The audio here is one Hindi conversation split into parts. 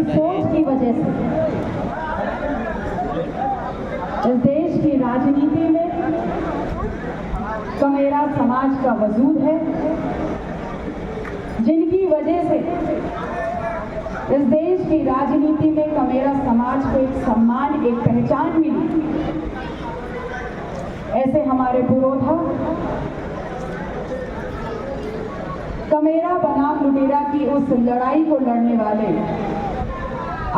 सोच की वजह से इस देश की राजनीति में कमेरा समाज का वजूद है, जिनकी वजह से इस देश की राजनीति में कमेरा समाज को एक सम्मान, एक पहचान मिली। ऐसे हमारे पुरोधा कमेरा बनाम लुटेरा की उस लड़ाई को लड़ने वाले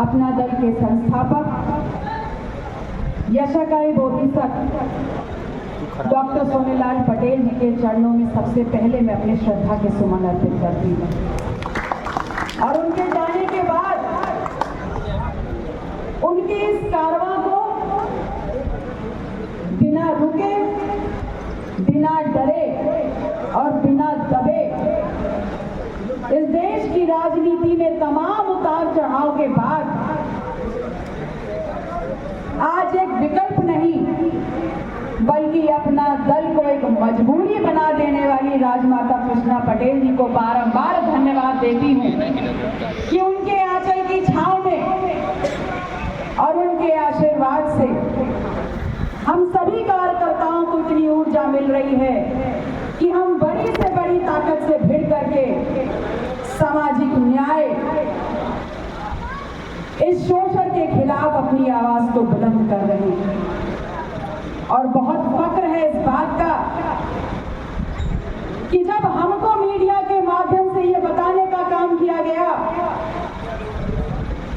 अपना दल के संस्थापक यशाकाय बोधिसत्व डॉक्टर सोनेलाल पटेल जी के चरणों में सबसे पहले मैं अपने श्रद्धा के सुमन अर्पित करती हूँ। और उनके जाने के बाद उनके इस कारवां को बिना रुके, बिना डरे और बिना दबे इस देश की राजनीति में तमाम उतार चढ़ाव के बाद आज एक विकल्प नहीं बल्कि अपना दल को एक मजबूरी बना देने वाली राजमाता कृष्णा पटेल जी को बारंबार धन्यवाद देती हूँ कि उनके आंचल की छांव में और उनके आशीर्वाद से हम सभी कार्यकर्ताओं को इतनी ऊर्जा मिल रही है कि हम बड़ी से बड़ी ताकत से भिड़ करके सामाजिक न्याय, इस शोषण के खिलाफ अपनी आवाज को बुलंद कर रहे हैं। और बहुत फक्र है इस बात का कि जब हमको मीडिया के माध्यम से ये बताने का काम किया गया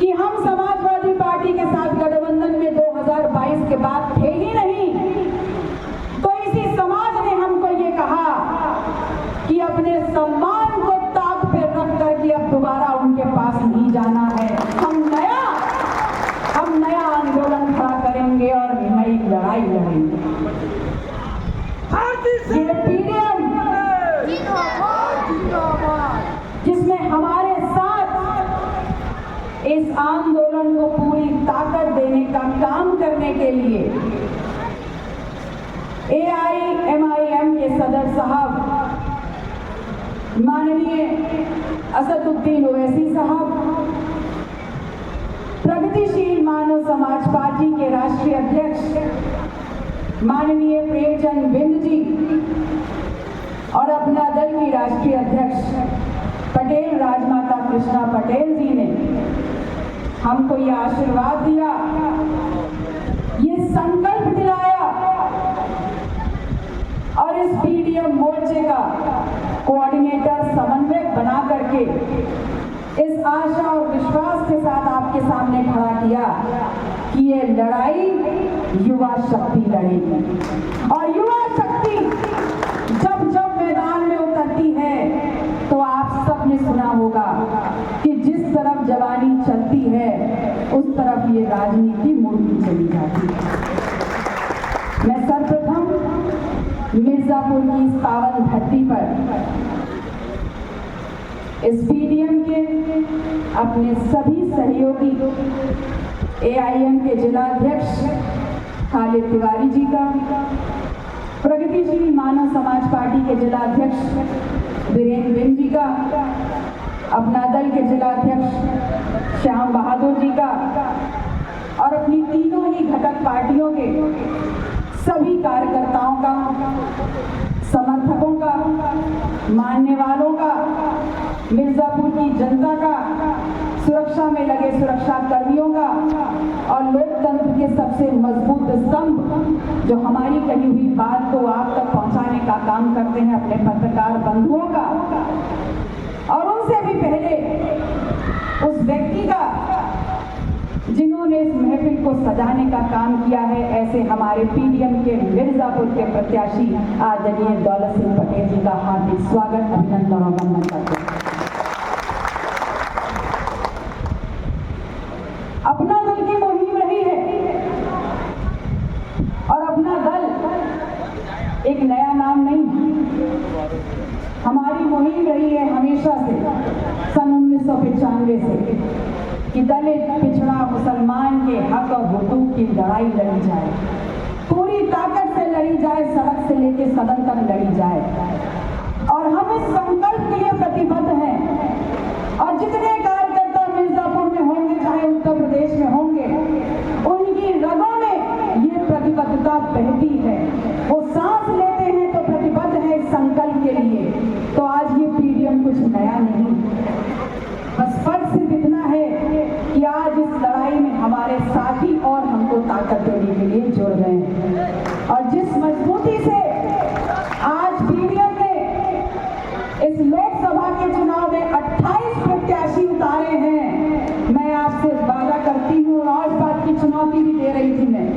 कि हम समाजवादी पार्टी के साथ गठबंधन में 2022 के बाद थे ही नहीं, तो इसी समाज ने हमको ये कहा कि अपने सम्मान को ताक पे रख कर कि अब दोबारा उनके पास नहीं जाना है। हम नया आंदोलन खड़ा करेंगे और नई लड़ाई लड़ेंगे। ये पीडीएम जिसमें हमारे साथ इस आंदोलन को पूरी ताकत देने का काम करने के लिए AIMIM के सदर साहब माननीय असदुद्दीन ओवैसी साहब, प्रगतिशील मानव समाज पार्टी के राष्ट्रीय अध्यक्ष माननीय प्रेमचंद बिंद जी और अपना दल की राष्ट्रीय अध्यक्ष पटेल राजमाता कृष्णा पटेल जी ने हमको ये आशीर्वाद दिया, ये संकल्प दिलाया और इस पीडीएम मोर्चे का कोऑर्डिनेटर समन्वयक बना करके इस आशा और विश्वास के साथ आपके सामने खड़ा किया कि ये लड़ाई युवा शक्ति लड़ेगी। और युवा शक्ति जब जब मैदान में उतरती है तो आप सबने सुना होगा कि जिस तरफ जवानी चलती है उस तरफ ये राजनीति मुड़ती चली जाती है। मैं सर्वप्रथम मिर्जापुर की इस पावन धरती पर इस पीडीएम के अपने सभी सहयोगी AIM के जिला अध्यक्ष खालिद तिवारी जी का, प्रगतिशील मानव समाज पार्टी के जिला अध्यक्ष वीरेंद्र बिंद जी का, अपना दल के जिला अध्यक्ष श्याम बहादुर जी का और अपनी तीनों ही घटक पार्टियों के सभी कार्यकर्ताओं का, समर्थकों का, मानने वालों का, मिर्जापुर की जनता का, सुरक्षा में लगे सुरक्षा कर्मियों का और लोकतंत्र के सबसे मजबूत स्तंभ जो हमारी कही हुई बात को आप तक पहुंचाने का काम करते हैं अपने पत्रकार बंधुओं का, और उनसे भी पहले उस व्यक्ति का जिन्होंने इस महफिल को सजाने का काम किया है, ऐसे हमारे पीडीएम के मिर्जापुर के प्रत्याशी आदरणीय दौलत सिंह पटेल जी का हार्दिक स्वागत, अभिनंदन और वंदन करते हैं। अपना दल की मुहिम रही है और अपना दल एक नया नाम नहीं, हमारी मुहिम रही है हमेशा से, सन 1995 से कि दलित, पिछड़ा, मुसलमान के हक और हुकूक की लड़ाई लड़ी जाए, पूरी ताकत से लड़ी जाए, सड़क से लेकर सदन तक लड़ी जाए। और हम इस संकल्प के लिए प्रतिबद्ध हैं और जितने कार्यकर्ता मिर्जापुर में होंगे, और हमको ताकत देने के लिए जुड़ गए हैं। और जिस मजबूती से आज पीडीएम ने इस लोकसभा के चुनाव में 28 प्रत्याशी उतारे हैं, मैं आपसे वादा करती हूँ और इस बात की चुनौती भी दे रही थी मैं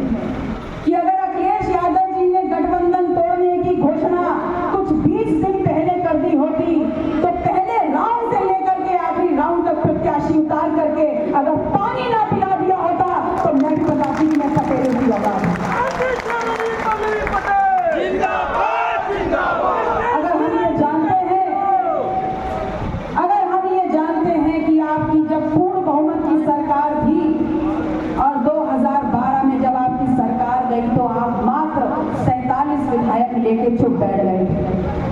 कि अगर अखिलेश यादव जी ने गठबंधन तोड़ने की घोषणा कुछ 20 दिन पहले कर दी होती तो पहले राउंड से लेकर के आखिरी राउंड तक प्रत्याशी उतार करके अगर पानी ना पिला दिया होता तो मैं भी बताती कि मैं पटेल की आवाज। अगर हम ये जानते हैं कि आपकी जब पूर्ण बहुमत की सरकार थी और 2012 में जब आपकी सरकार गई तो आप मात्र 47 विधायक लेके चुप बैठ गए।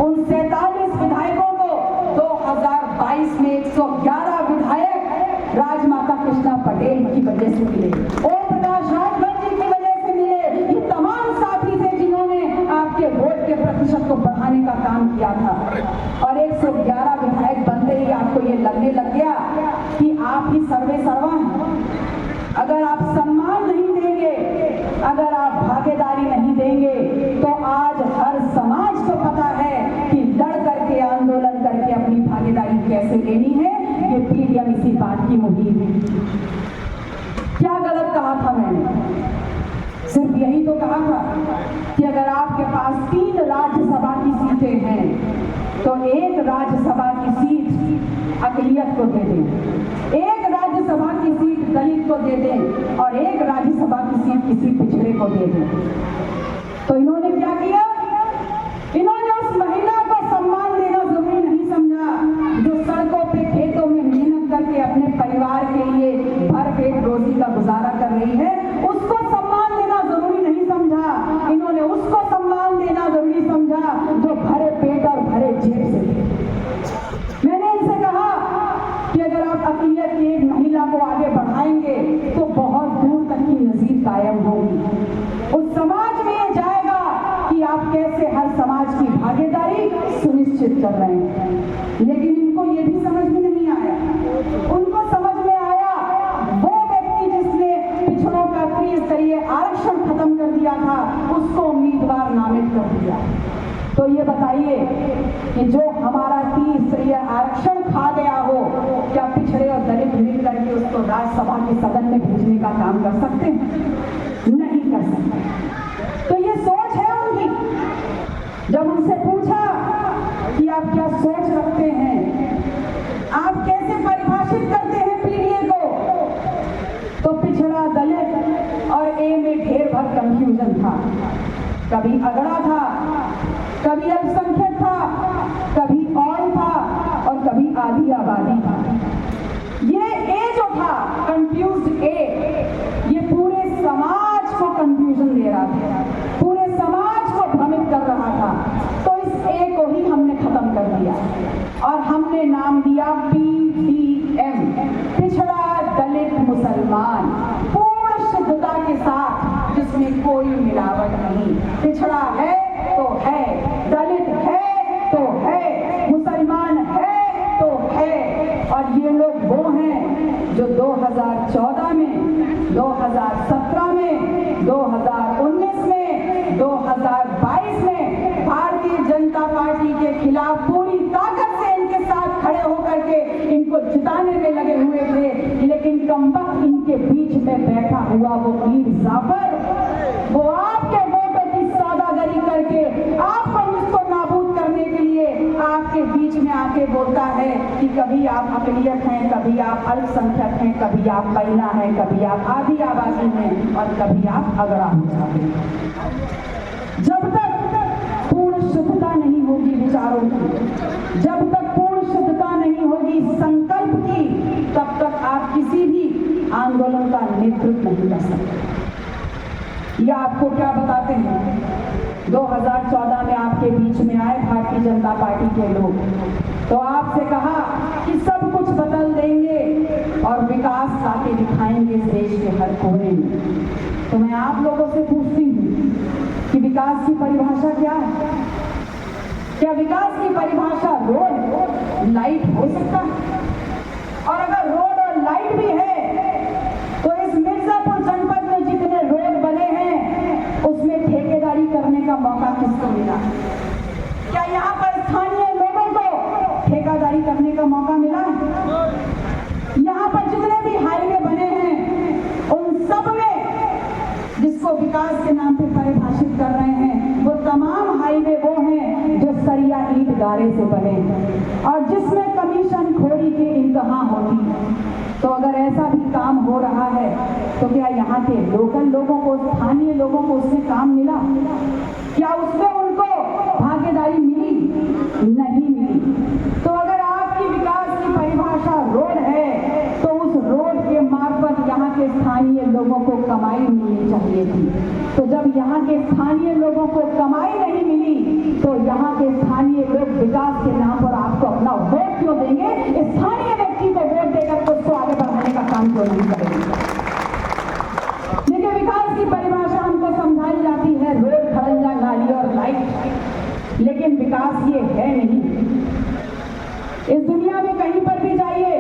उन 47 विधायकों को 2022 में 111 विधायक राजमाता कृष्णा पटेल की वजह से मिले, ओम प्रकाश राजभर जी की वजह से मिले। ये तमाम साथी थे जिन्होंने आपके वोट के प्रतिशत को बढ़ाने का काम किया था और 111 विधायक बनते ही आपको ये लगने लग गया कि आप ही सर्वे सर्वा हैं। अगर आप सम्मान नहीं देंगे, अगर आप भागीदारी नहीं देंगे तो आज हर समाज को पता है कि लड़ करके आंदोलन करके अपनी भागीदारी कैसे लेनी है। ये पीडीएम इसी बात की मुहिम है। क्या गलत कहा था मैंने? सिर्फ यही तो कहा था कि अगर आपके पास 3 राज्यसभा की सीटें हैं तो एक राज्यसभा की सीट अक़लियत को दे दें, एक राज्यसभा की सीट दलित को दे दें और एक राज्यसभा की सीट किसी पिछड़े को दे दें। तो इन्होंने क्या किया? इन्होंने उस महिला को सम्मान देना जरूरी नहीं समझा जो सड़कों पे खेतों में मेहनत करके अपने परिवार के लिए भरपेट रोजी का गुजारा कर रही है, उसको सम्मान देना जरूरी नहीं समझा। इन्होंने उसको सम्मान देना जरूरी समझा जो भरे पेट और भरे जेब से थे। मैंने इनसे कहा कि अगर आप अक़लियत की एक महिला को आगे बढ़ाएंगे तो बहुत दूर तक की नज़ीर कायम होगी। उस समाज में ये जाएगा कि आप कैसे हर समाज की भागीदारी सुनिश्चित कर रहे हैं। लेकिन इनको ये भी समझ में नहीं आया। उनको समझ में आया वो व्यक्ति जिसने पिछड़ों का त्रिस्तरीय आरक्षण खत्म कर दिया था उसको उम्मीदवार नामित कर दिया। तो ये बताइए कि जो हमारा त्रिस्तरीय आरक्षण खा गया हो, क्या पिछड़े और दलित मिल करके उसको राज्यसभा के सदन में भेजने का काम कर सकते हैं? नहीं कर सकते। तो ये सोच है उनकी। जब उनसे पूछा कि आप क्या सोच रखते हैं, आप कैसे परिभाषित करते हैं पीडीए को, तो पिछड़ा, दलित और ए में ढेर भर कंफ्यूजन था। कभी अगड़ा था, कभी अल्पसंख्यक था, कभी और था और कभी आधी आबादी था। ये ए जो था कंफ्यूज्ड ए, ये पूरे समाज को कंफ्यूजन दे रहा था, पूरे समाज को भ्रमित कर रहा था। तो इस ए को ही हमने खत्म कर दिया और हमने नाम दिया पीडीएम, पिछड़ा दलित मुसलमान, पूर्ण शुद्धता के साथ जिसमें कोई मिलावट नहीं। पिछड़ा है तो है, दलित है तो है, मुसलमान है तो है। और ये लोग वो हैं जो 2014 में, 2017 में, 2019 में, 2022 में भारतीय जनता पार्टी के खिलाफ पूरी ताकत से इनके साथ खड़े होकर के इनको जिताने में लगे हुए थे। लेकिन कमबख्त इनके बीच में बैठा हुआ वो मीर जाफर, वो आपके वोटों की सौदागरी करके आपको मुझको नाबूद करने के लिए आपके बीच में आके बोलता है कि कभी आप अक़लियत हैं, कभी आप अल्पसंख्यक हैं, कभी आप महिला हैं, कभी आप आधी आबादी हैं और कभी आप अगड़ा हो जाते हैं। जब तक पूर्ण शुद्धता नहीं होगी विचारों की, जब तक पूर्ण शुद्धता नहीं होगी संकल्प की, तब तक आप किसी भी आंदोलन का नेतृत्व नहीं कर सकते। ये आपको क्या बताते हैं? 2014 में आपके बीच में आए भारतीय जनता पार्टी के लोग, तो आपसे कहा कि सब कुछ बदल देंगे और विकास लाके दिखाएंगे इस देश के हर कोने में। तो मैं आप लोगों से पूछती हूँ कि विकास की परिभाषा क्या है? क्या विकास की परिभाषा रोड लाइट हो सकता है? और अगर रोड और लाइट भी है तो इस मिर्जापुर जनपद में से बढ़े और जिसमें कमीशन खोरी के इंतहा होती। तो अगर ऐसा भी काम हो रहा है तो क्या यहाँ के लोकल लोगों को, स्थानीय लोगों को उसमें काम मिला? क्या उसमें उनको भागीदारी मिली? नहीं मिली। तो अगर आपकी विकास की परिभाषा रोड है तो उस रोड के मार्फत यहाँ के स्थानीय लोगों को कमाई मिलनी चाहिए थी। तो जब यहाँ के स्थानीय लोगों को कमाई नहीं मिली तो यहाँ के स्थानीय लोग विकास के नाम पर आपको अपना वोट क्यों देंगे? स्थानीय व्यक्ति को वोट देकर तो उसको आगे बढ़ाने का काम क्यों नहीं करेंगे? देखिए, विकास की परिभाषा हमको समझाई जाती है रोड, खड़ंजा, नाली और लाइट, लेकिन विकास ये है नहीं। इस दुनिया में कहीं पर भी जाइए,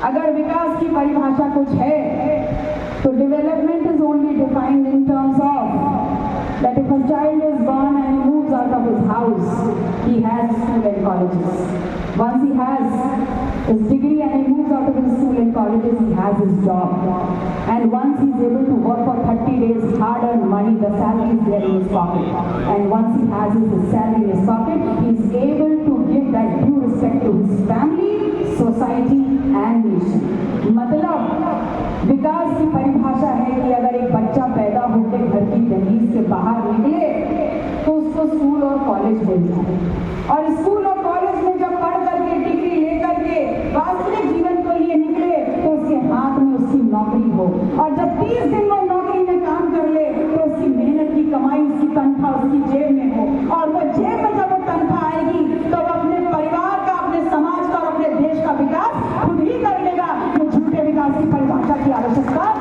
अगर विकास की परिभाषा कुछ है तो development is only defined in terms of that if a child is born and he moves out of his house, he has school and colleges. Once he has his degree and he moves out of his school and colleges, he has his job. And once he is able to work for 30 days, hard-earned money, the salary is there in his pocket. And once he has his salary in his pocket, he is able to give that due respect to his family, society and nation. मतलब विकास की परिभाषा है कि अगर एक बच्चा पैदा होकर घर की दहलीज से बाहर निकले तो उसको स्कूल और कॉलेज मिल जाए, और स्कूल और कॉलेज में जब पढ़ करके डिग्री लेकर के वास्तविक जीवन के लिए निकले तो उसके हाथ में उसकी नौकरी हो, और जब 30 दिन वो नौकरी में काम कर ले तो उसकी मेहनत की कमाई, उसकी तनख्वाह उसकी जेब में हो, और वो जेब में जब वो तनख्वाह आएगी तो वो अपने परिवार का, अपने समाज का और अपने देश का विकास खुद ही कर लेगा। तो झूठे विकास की परिभाषा की आवश्यकता